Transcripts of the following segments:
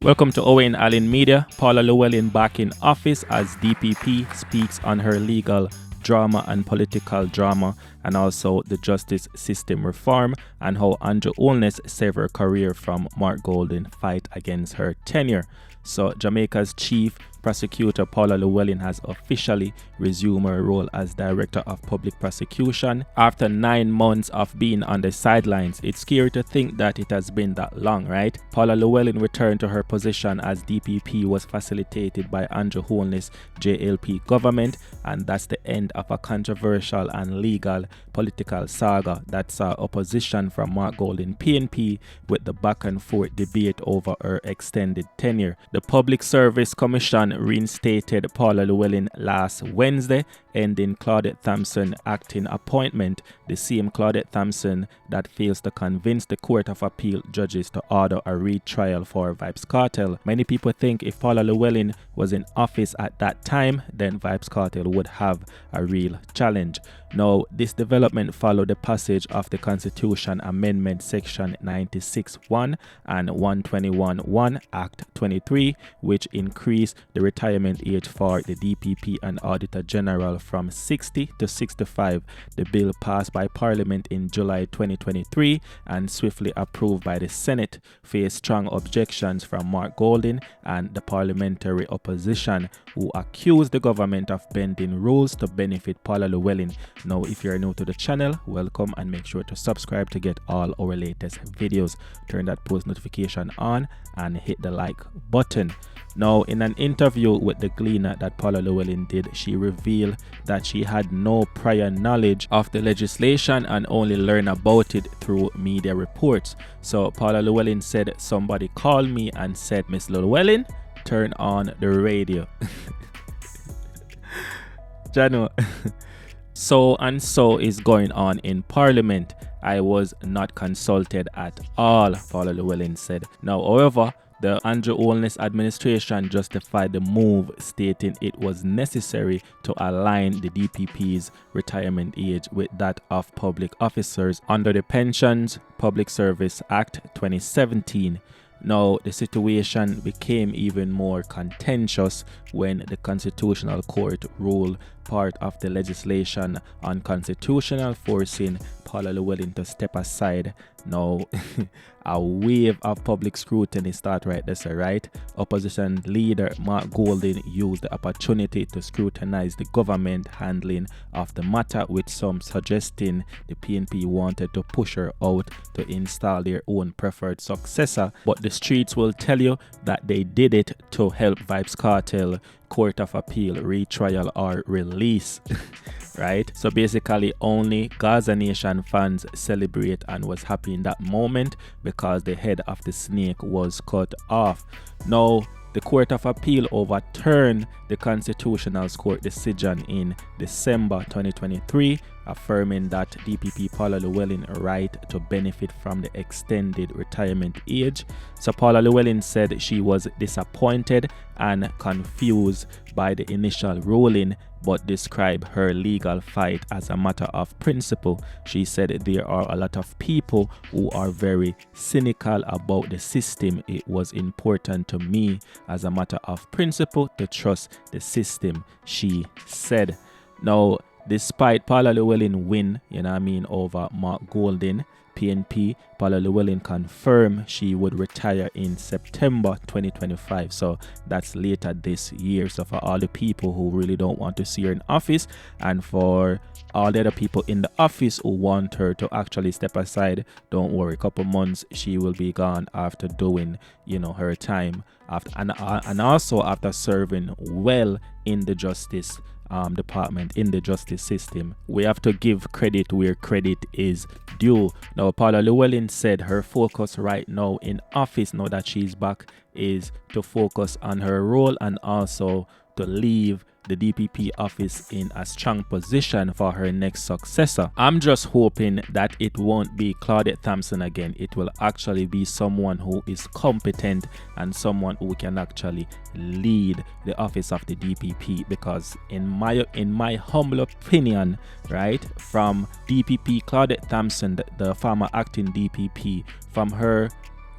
Welcome to Owayne Allen Media. Paula Llewellyn back in office as DPP speaks on her legal drama and political drama, and also the justice system reform and how Andrew Holness saved her career from Mark Golding fight against her tenure. So Jamaica's chief prosecutor Paula Llewellyn has officially resumed her role as Director of Public Prosecution after 9 months of being on the sidelines. It's scary to think that it has been that long, right? Paula Llewellyn returned to her position as DPP was facilitated by Andrew Holness JLP government, and that's the end of a controversial and legal political saga that saw opposition from Mark Golding PNP with the back and forth debate over her extended tenure. The Public Service Commission reinstated Paula Llewellyn last Wednesday, ending Claudette Thompson's acting appointment, the same Claudette Thompson that fails to convince the Court of Appeal judges to order a retrial for VybzKartel. Many people think if Paula Llewellyn was in office at that time, then VybzKartel would have a real challenge. Now, this development followed the passage of the Constitution Amendment Section 96(1) and 121(1) Act 23, which increased the retirement age for the DPP and Auditor General from 60 to 65. The bill passed by Parliament in July 2023 and swiftly approved by the Senate faced strong objections from Mark Golding and the parliamentary opposition, who accused the government of bending rules to benefit Paula Llewellyn. Now, if you're new to the channel, welcome, and make sure to subscribe to get all our latest videos. Turn that post notification on and hit the like button. Now, in an interview with the Gleaner that Paula Llewellyn did, she revealed that she had no prior knowledge of the legislation and only learned about it through media reports. So Paula Llewellyn said, "Somebody called me and said, Miss Llewellyn, turn on the radio." Jano. So and so is going on in Parliament. I was not consulted at all, Paula Llewellyn said. Now, however, the Andrew Holness administration justified the move, stating it was necessary to align the DPP's retirement age with that of public officers under the Pensions Public Service Act 2017. Now, the situation became even more contentious when the Constitutional Court ruled part of the legislation unconstitutional, forcing Paula Llewellyn to step aside. Now, a wave of public scrutiny start right there, right? Opposition leader Mark Golding used the opportunity to scrutinize the government handling of the matter, with some suggesting the PNP wanted to push her out to install their own preferred successor. But the streets will tell you that they did it to help VybzKartel Court of Appeal retrial or release. Right? So basically only Gaza Nation fans celebrate and was happy in that moment because the head of the snake was cut off. Now, the Court of Appeal overturned the Constitutional Court decision in December 2023, affirming that DPP Paula Llewellyn right to benefit from the extended retirement age. So Paula Llewellyn said she was disappointed and confused by the initial ruling, but described her legal fight as a matter of principle. She said there are a lot of people who are very cynical about the system. It was important to me as a matter of principle to trust the system, she said. Now, despite Paula Llewellyn win, over Mark Golding, PNP, Paula Llewellyn confirmed she would retire in September 2025. So that's later this year. So for all the people who really don't want to see her in office, and for all the other people in the office who want her to actually step aside, don't worry, a couple months she will be gone after doing her time after, and also after serving well in the justice department, in the justice system. We have to give credit where credit is due. Now, Paula Llewellyn said her focus right now in office, now that she's back, is to focus on her role and also to leave the DPP office in a strong position for her next successor. I'm just hoping that it won't be Claudette Thompson again. It will actually be someone who is competent and someone who can actually lead the office of the DPP, because in my humble opinion, right, from DPP Claudette Thompson, the former acting DPP, from her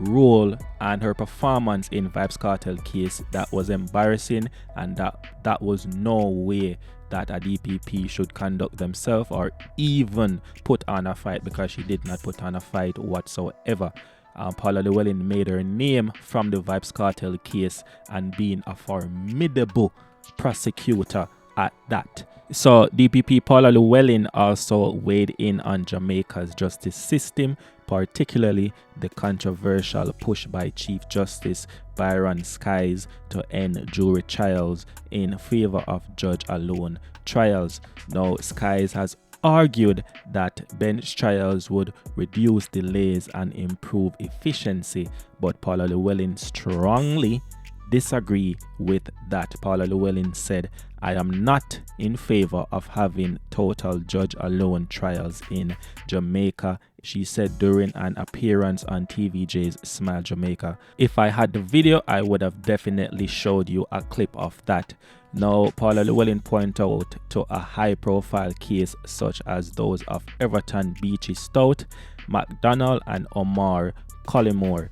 role and her performance in VybzKartel case that was embarrassing, and that was no way that a DPP should conduct themselves or even put on a fight, because she did not put on a fight whatsoever. Paula Llewellyn made her name from the VybzKartel case and being a formidable prosecutor at that. So DPP Paula Llewellyn also weighed in on Jamaica's justice system, particularly the controversial push by Chief Justice Byron Skies to end jury trials in favor of judge-alone trials. Now, Skies has argued that bench trials would reduce delays and improve efficiency, but Paula Llewellyn strongly disagree with that. Paula Llewellyn said, "I am not in favor of having total judge-alone trials in Jamaica," she said during an appearance on TVJ's Smile Jamaica. "If I had the video, I would have definitely showed you a clip of that." Now, Paula Llewellyn pointed out to a high-profile case such as those of Everton Beachy Stout, McDonald and Omar Collymore,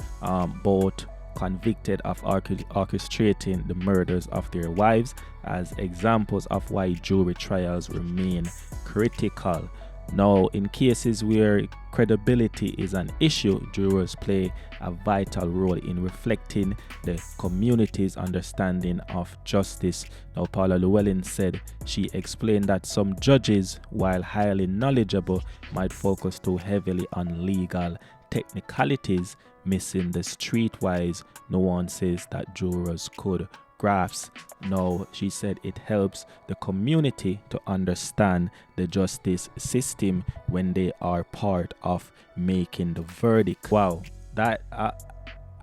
both convicted of orchestrating the murders of their wives, as examples of why jury trials remain critical. Now, in cases where credibility is an issue, jurors play a vital role in reflecting the community's understanding of justice. Now, Paula Llewellyn said she explained that some judges, while highly knowledgeable, might focus too heavily on legal technicalities, missing the streetwise nuances that jurors could grasp. Now, she said it helps the community to understand the justice system when they are part of making the verdict. Wow, that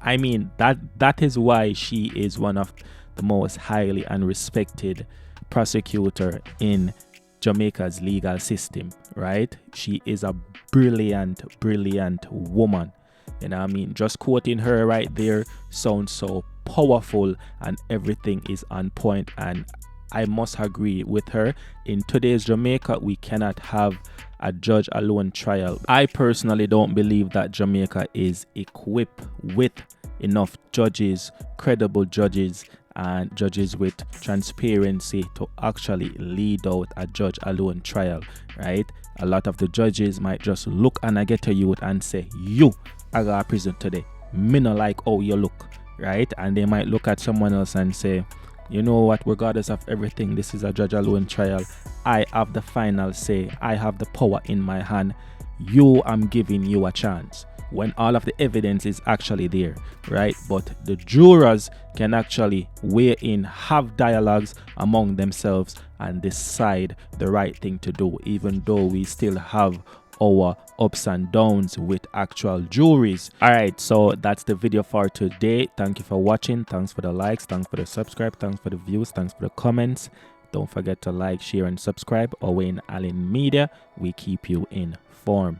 that is why she is one of the most highly and respected prosecutor in Jamaica's legal system, right? She is a brilliant woman. You know what I mean? Just quoting her right there sounds so powerful and everything is on point, and I must agree with her. In today's Jamaica, we cannot have a judge alone trial. I personally don't believe that Jamaica is equipped with enough judges, credible judges, and judges with transparency to actually lead out a judge alone trial, right? A lot of the judges might just look and I get to you and say, "You, I got a prison today. Me no like how you look," right? And they might look at someone else and say, "You know what, regardless of everything, this is a judge alone trial. I have the final say. I have the power in my hand. I'm giving you a chance," when all of the evidence is actually there, right? But the jurors can actually weigh in, have dialogues among themselves and decide the right thing to do, even though we still have our ups and downs with actual juries. All right, so that's the video for today. Thank you for watching. Thanks for the likes, thanks for the subscribe, thanks for the views, thanks for the comments. Don't forget to like, share and subscribe. Owayne Media, we keep you informed.